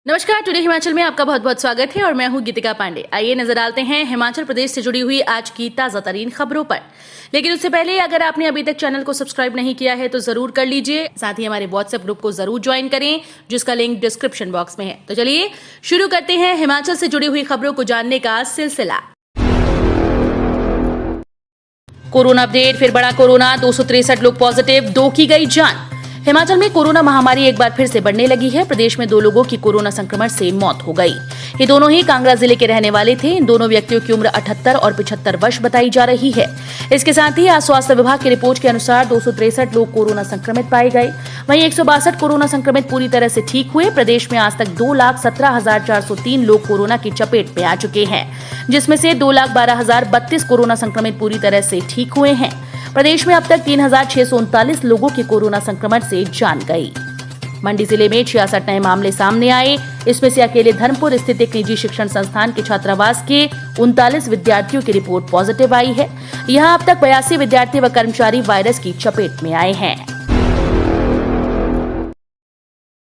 नमस्कार, टुडे हिमाचल में आपका बहुत बहुत स्वागत है और मैं हूं गीतिका पांडे। आइए नजर डालते हैं हिमाचल प्रदेश से जुड़ी हुई आज की ताजा तरीन खबरों पर। लेकिन उससे पहले अगर आपने अभी तक चैनल को सब्सक्राइब नहीं किया है तो जरूर कर लीजिए। साथ ही हमारे व्हाट्सएप ग्रुप को जरूर ज्वाइन करें, जिसका लिंक डिस्क्रिप्शन बॉक्स में है। तो चलिए शुरू करते हैं हिमाचल से जुड़ी हुई खबरों को जानने का सिलसिला। कोरोना अपडेट, फिर बढ़ा कोरोना, 263 लोग पॉजिटिव, 2 की गई जान। हिमाचल में कोरोना महामारी एक बार फिर से बढ़ने लगी है। प्रदेश में 2 लोगों की कोरोना संक्रमण से मौत हो गई। ये दोनों ही कांगड़ा जिले के रहने वाले थे। इन दोनों व्यक्तियों की उम्र 78 और 75 वर्ष बताई जा रही है। इसके साथ ही आज स्वास्थ्य विभाग की रिपोर्ट के अनुसार 263 लोग कोरोना संक्रमित पाए गए। वहीं 162 कोरोना संक्रमित पूरी तरह से ठीक हुए। प्रदेश में आज तक 2,17,403 लोग कोरोना की चपेट में आ चुके हैं, जिसमें से 2,12,032 कोरोना संक्रमित पूरी तरह से ठीक हुए हैं। प्रदेश में अब तक 3,639 लोगों की कोरोना संक्रमण से जान गई। मंडी जिले में 66 नए मामले सामने आए। इसमें से अकेले धर्मपुर स्थित एक निजी शिक्षण संस्थान के छात्रावास के 39 विद्यार्थियों की रिपोर्ट पॉजिटिव आई है। यहां अब तक 82 विद्यार्थी व कर्मचारी वायरस की चपेट में आए हैं।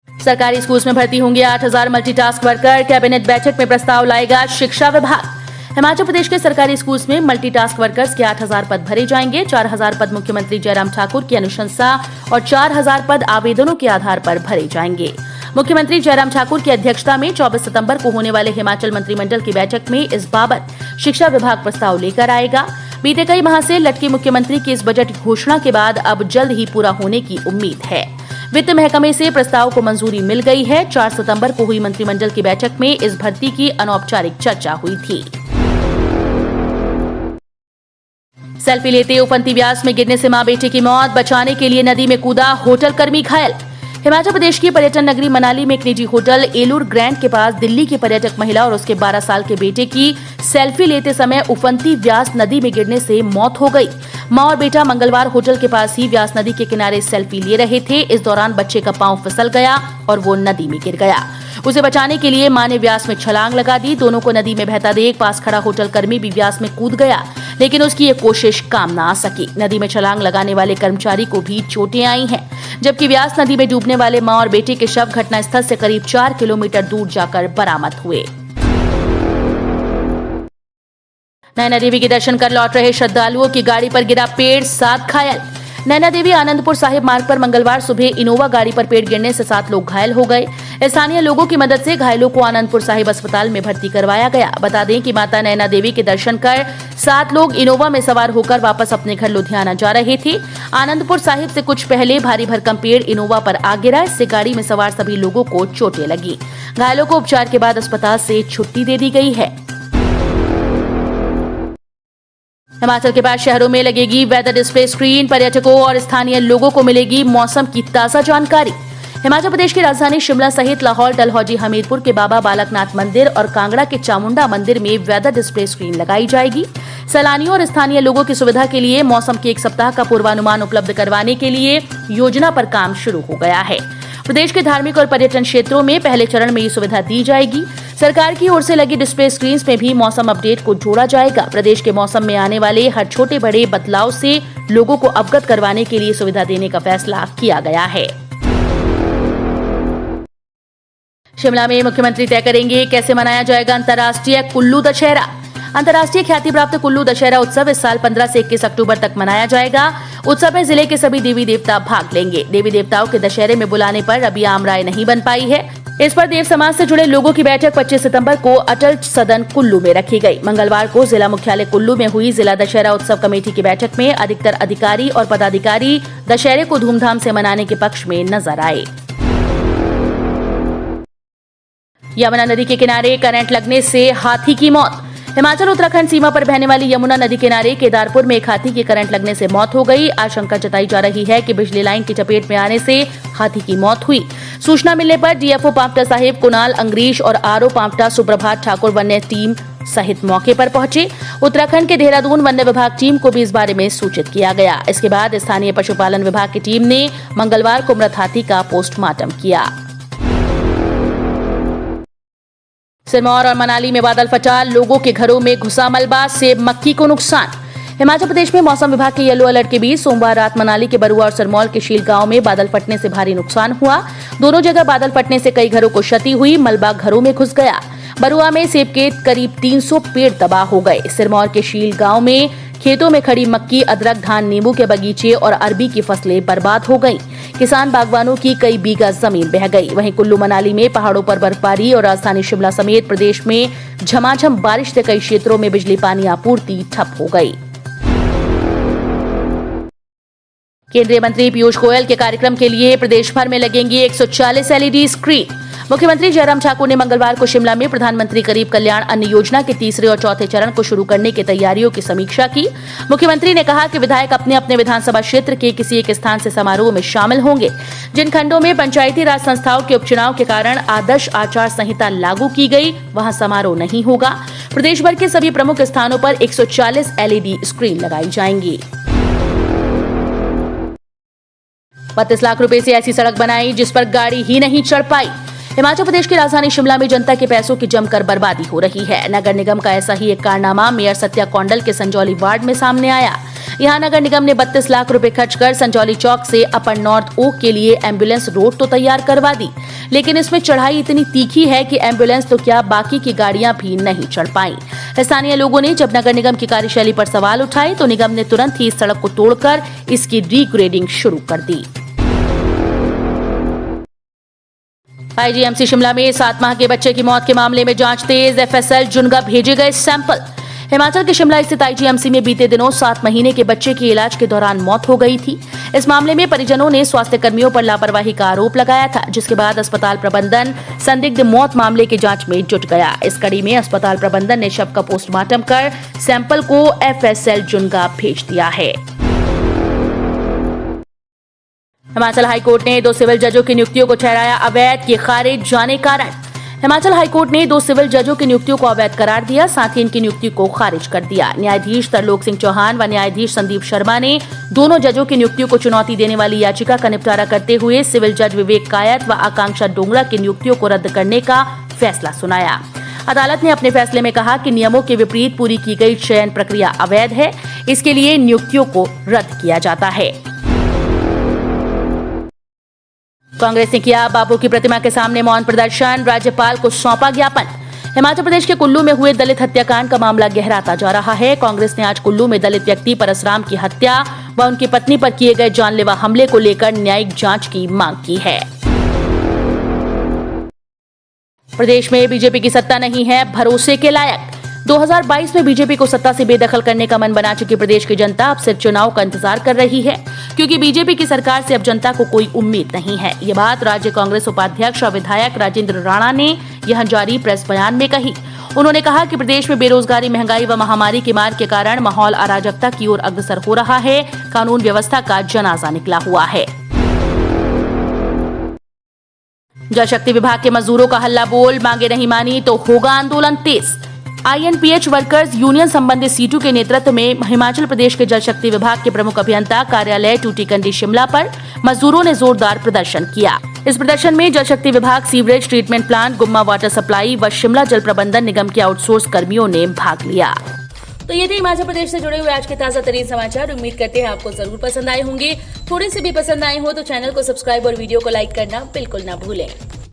सरकारी स्कूल में भर्ती होंगे 8,000 मल्टीटास्क वर्कर। कैबिनेट बैठक में प्रस्ताव लाएगा शिक्षा विभाग। हिमाचल प्रदेश के सरकारी स्कूल्स में मल्टीटास्क वर्कर्स के 8,000 पद भरे जाएंगे। 4,000 पद मुख्यमंत्री जयराम ठाकुर की अनुशंसा और 4,000 पद आवेदनों के आधार पर भरे जाएंगे। मुख्यमंत्री जयराम ठाकुर की अध्यक्षता में 24 सितंबर को होने वाले हिमाचल मंत्रिमंडल की बैठक में इस बाबत शिक्षा विभाग प्रस्ताव लेकर आएगा। बीते कई माह से लटकी मुख्यमंत्री की इस बजट घोषणा के बाद अब जल्द ही पूरा होने की उम्मीद है। वित्त महकमे से प्रस्ताव को मंजूरी मिल गई है। 4 सितंबर को हुई मंत्रिमंडल की बैठक में इस भर्ती की अनौपचारिक चर्चा हुई थी। सेल्फी लेते उफनती व्यास में गिरने से मां बेटे की मौत। बचाने के लिए नदी में कूदा होटल कर्मी घायल। हिमाचल प्रदेश की पर्यटन नगरी मनाली में एक निजी होटल एलूर ग्रैंड के पास दिल्ली की पर्यटक महिला और उसके 12 साल के बेटे की सेल्फी लेते समय उफनती व्यास नदी में गिरने से मौत हो गई। मां और बेटा मंगलवार होटल के पास ही व्यास नदी के किनारे सेल्फी ले रहे थे। इस दौरान बच्चे का पांव फिसल गया और वो नदी में गिर गया। उसे बचाने के लिए मां ने व्यास में छलांग लगा दी। दोनों को नदी में बहता देख पास खड़ा होटल कर्मी भी व्यास में कूद गया, लेकिन उसकी ये कोशिश काम न आ सकी। नदी में छलांग लगाने वाले कर्मचारी को भी चोटें आई हैं, जबकि व्यास नदी में डूबने वाले मां और बेटे के शव घटनास्थल से करीब 4 किलोमीटर दूर जाकर बरामद हुए। नैना देवी के दर्शन कर लौट रहे श्रद्धालुओं की गाड़ी पर गिरा पेड़, 7 घायल। नैना देवी आनंदपुर साहिब मार्ग पर मंगलवार सुबह इनोवा गाड़ी पर पेड़ गिरने से 7 लोग घायल हो गए। स्थानीय लोगों की मदद से घायलों को आनंदपुर साहिब अस्पताल में भर्ती करवाया गया। बता दें कि माता नैना देवी के दर्शन कर 7 लोग इनोवा में सवार होकर वापस अपने घर लुधियाना जा रहे थे। आनंदपुर साहिब से कुछ पहले भारी भरकम पेड़ इनोवा पर आ गिरा। इससे गाड़ी में सवार सभी लोगों को चोटें लगी। घायलों को उपचार के बाद अस्पताल से छुट्टी दे दी गई है। हिमाचल के 5 शहरों में लगेगी वेदर डिस्प्ले स्क्रीन। पर्यटकों और स्थानीय लोगों को मिलेगी मौसम की ताजा जानकारी। हिमाचल प्रदेश की राजधानी शिमला सहित लाहौल, डलहौजी, हमीरपुर के बाबा बालकनाथ मंदिर और कांगड़ा के चामुंडा मंदिर में वेदर डिस्प्ले स्क्रीन लगाई जाएगी। सैलानियों और स्थानीय लोगों की सुविधा के लिए मौसम के 1 सप्ताह का पूर्वानुमान उपलब्ध करवाने के लिए योजना पर काम शुरू हो गया है। प्रदेश के धार्मिक और पर्यटन क्षेत्रों में पहले चरण में ये सुविधा दी जाएगी। सरकार की ओर से लगी डिस्प्ले स्क्रीन्स में भी मौसम अपडेट को जोड़ा जाएगा। प्रदेश के मौसम में आने वाले हर छोटे बड़े बदलाव से लोगों को अवगत करवाने के लिए सुविधा देने का फैसला किया गया है। शिमला में मुख्यमंत्री तय करेंगे कैसे मनाया जाएगा अंतर्राष्ट्रीय कुल्लू दशहरा। अंतर्राष्ट्रीय ख्याति प्राप्त कुल्लू दशहरा उत्सव इस साल 15 से 21 अक्टूबर तक मनाया जाएगा। उत्सव में जिले के सभी देवी देवता भाग लेंगे। देवी देवताओं के दशहरे में बुलाने पर अभी आम राय नहीं बन पाई है। इस पर देव समाज से जुड़े लोगों की बैठक 25 सितंबर को अटल सदन कुल्लू में रखी गई। मंगलवार को जिला मुख्यालय कुल्लू में हुई जिला दशहरा उत्सव कमेटी की बैठक में अधिकतर अधिकारी और पदाधिकारी दशहरे को धूमधाम से मनाने के पक्ष में नजर आए। यमुना नदी के किनारे करंट लगने से हाथी की मौत। हिमाचल उत्तराखंड सीमा पर बहने वाली यमुना नदी किनारे केदारपुर में एक हाथी की करंट लगने से मौत हो गई। आशंका जताई जा रही है कि बिजली लाइन की चपेट में आने से हाथी की मौत हुई। सूचना मिलने पर डीएफओ पांवटा साहिब कुणाल अंग्रीश और आरओ पांवटा सुप्रभात ठाकुर वन्य टीम सहित मौके पर पहुंचे। उत्तराखंड के देहरादून वन्य विभाग टीम को भी इस बारे में सूचित किया गया। इसके बाद स्थानीय पशुपालन विभाग की टीम ने मंगलवार को मृत हाथी का पोस्टमार्टम किया। सिरमौर और मनाली में बादल फटा, लोगों के घरों में घुसा मलबा, सेब मक्की को नुकसान। हिमाचल प्रदेश में मौसम विभाग के येलो अलर्ट के बीच सोमवार रात मनाली के बरुआ और सिरमौर के शील गांव में बादल फटने से भारी नुकसान हुआ। दोनों जगह बादल फटने से कई घरों को क्षति हुई। मलबा घरों में घुस गया। बरुआ में सेब के करीब 300 पेड़ तबाह हो गए। सिरमौर के शील गांव में खेतों में खड़ी मक्की, अदरक, धान, नींबू के बगीचे और अरबी की फसलें बर्बाद हो गईं। किसान बागवानों की कई बीघा जमीन बह गई। वहीं कुल्लू मनाली में पहाड़ों पर बर्फबारी और राजधानी शिमला समेत प्रदेश में झमाझम बारिश से कई क्षेत्रों में बिजली पानी आपूर्ति ठप हो गई। केंद्रीय मंत्री पीयूष गोयल के कार्यक्रम के लिए प्रदेश भर में लगेंगी 140 एलईडी स्क्रीन। मुख्यमंत्री जयराम ठाकुर ने मंगलवार को शिमला में प्रधानमंत्री गरीब कल्याण अन्न योजना के तीसरे और चौथे चरण को शुरू करने की तैयारियों की समीक्षा की। मुख्यमंत्री ने कहा कि विधायक अपने अपने विधानसभा क्षेत्र के किसी एक स्थान से समारोह में शामिल होंगे। जिन खंडों में पंचायती राज संस्थाओं के उपचुनाव के कारण आदर्श आचार संहिता लागू की गई, वहां समारोह नहीं होगा। प्रदेश भर के सभी प्रमुख स्थानों पर 140 एलईडी स्क्रीन लगाई जाएंगी। 32 लाख रुपए से ऐसी सड़क बनाई जिस पर गाड़ी ही नहीं चढ़ पाई। हिमाचल प्रदेश की राजधानी शिमला में जनता के पैसों की जमकर बर्बादी हो रही है। नगर निगम का ऐसा ही एक कारनामा मेयर सत्या कौंडल के संजौली वार्ड में सामने आया। यहां नगर निगम ने 32 लाख रुपए खर्च कर संजौली चौक से अपर नॉर्थ ओक के लिए एम्बुलेंस रोड तो तैयार करवा दी, लेकिन इसमें चढ़ाई इतनी तीखी है कि एम्बुलेंस तो क्या बाकी की गाड़ियां भी नहीं चढ़ पाई। स्थानीय लोगों ने जब नगर निगम की कार्यशैली पर सवाल उठाए तो निगम ने तुरंत ही इस सड़क को तोड़कर इसकी रीग्रेडिंग शुरू कर दी। आईजीएमसी शिमला में 7 माह के बच्चे की मौत के मामले में जांच तेज। एफएसएल जुनगा भेजे गए सैंपल। हिमाचल के शिमला स्थित आईजीएमसी में बीते दिनों 7 महीने के बच्चे की इलाज के दौरान मौत हो गई थी। इस मामले में परिजनों ने स्वास्थ्य कर्मियों पर लापरवाही का आरोप लगाया था, जिसके बाद अस्पताल प्रबंधन संदिग्ध मौत मामले की जांच में जुट गया। इस कड़ी में अस्पताल प्रबंधन ने शव का पोस्टमार्टम कर सैंपल को एफएसएल जुनगा भेज दिया है। हिमाचल हाईकोर्ट ने 2 सिविल जजों की नियुक्तियों को ठहराया अवैध, के खारिज जाने कारण। हिमाचल हाईकोर्ट ने 2 सिविल जजों की नियुक्तियों को अवैध करार दिया, साथ ही इनकी नियुक्ति को खारिज कर दिया। न्यायाधीश तरलोक सिंह चौहान व न्यायाधीश संदीप शर्मा ने दोनों जजों की नियुक्तियों को चुनौती देने वाली याचिका का निपटारा करते हुए सिविल जज विवेक कायत व आकांक्षा डोंगरा की नियुक्तियों को रद्द करने का फैसला सुनाया। अदालत ने अपने फैसले में कहा कि नियमों के विपरीत पूरी की गई चयन प्रक्रिया अवैध है, इसके लिए नियुक्तियों को रद्द किया जाता है। कांग्रेस ने किया बापू की प्रतिमा के सामने मौन प्रदर्शन, राज्यपाल को सौंपा ज्ञापन। हिमाचल प्रदेश के कुल्लू में हुए दलित हत्याकांड का मामला गहराता जा रहा है। कांग्रेस ने आज कुल्लू में दलित व्यक्ति परसराम की हत्या व उनकी पत्नी पर किए गए जानलेवा हमले को लेकर न्यायिक जांच की मांग की है। प्रदेश में बीजेपी की सत्ता नहीं है भरोसे के लायक। 2022 में बीजेपी को सत्ता से बेदखल करने का मन बना चुकी प्रदेश की जनता अब सिर्फ चुनाव का इंतजार कर रही है, क्योंकि बीजेपी की सरकार से अब जनता को कोई उम्मीद नहीं है। ये बात राज्य कांग्रेस उपाध्यक्ष और विधायक राजेंद्र राणा ने यहां जारी प्रेस बयान में कही। उन्होंने कहा कि प्रदेश में बेरोजगारी, महंगाई व महामारी की मार के कारण माहौल अराजकता की ओर अग्रसर हो रहा है। कानून व्यवस्था का जनाजा निकला हुआ है। जल शक्ति विभाग के मजदूरों का हल्ला बोल, मांगे नहीं मानी तो होगा आंदोलन तेज। आईएनपीएच वर्कर्स यूनियन संबंधित सीटू के नेतृत्व में हिमाचल प्रदेश के जल शक्ति विभाग के प्रमुख अभियंता कार्यालय टूटीकंडी शिमला पर मजदूरों ने जोरदार प्रदर्शन किया। इस प्रदर्शन में जल शक्ति विभाग, सीवरेज ट्रीटमेंट प्लांट, गुम्मा वाटर सप्लाई व शिमला जल प्रबंधन निगम के आउटसोर्स कर्मियों ने भाग लिया। तो ये थे हिमाचल प्रदेश से जुड़े हुए आज के ताजा तरीन समाचार। उम्मीद करते हैं आपको जरूर पसंद आए होंगे। थोड़े से भी पसंद आए हो तो चैनल को सब्सक्राइब और वीडियो को लाइक करना बिल्कुल ना भूलें।